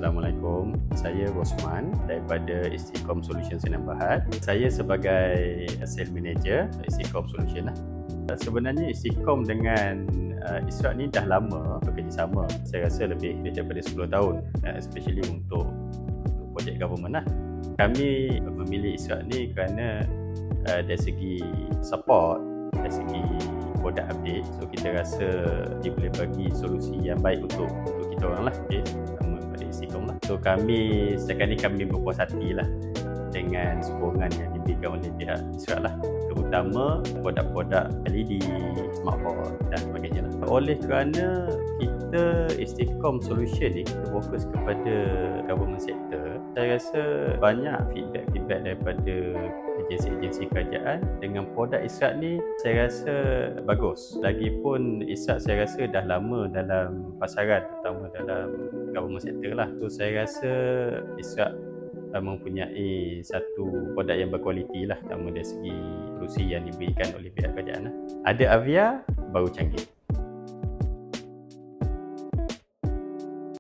Assalamualaikum, saya Rosman daripada Istiqom Solution Sdn Bhd. Saya sebagai Sales Manager Istiqom Solution lah. Sebenarnya Istiqom dengan Israk ni dah lama bekerjasama. Saya rasa lebih daripada 10 tahun, especially untuk projek government lah. Kami memilih Israk ni kerana dari segi support, dari segi produk update, so kita rasa dia boleh bagi solusi yang baik untuk kita orang lah. Okay, sama pada Istiqom lah. So setakat ni kami berpuas hati lah dengan sokongan yang diberikan oleh pihak Israk lah, terutama produk-produk LED, smartboard dan sebagainya lah. Oleh kerana kita Istiqom Solution ni kita fokus kepada government sector, saya rasa banyak feedback daripada agensi-agensi kerajaan dengan produk Israk ni saya rasa bagus. Lagipun Israk saya rasa dah lama dalam pasaran, terutama dalam government sector lah. So saya rasa Israk mempunyai satu produk yang berkualiti lah, terutama dari segi solusi yang diberikan oleh pihak kerajaan lah. Ada Avia, baru canggih.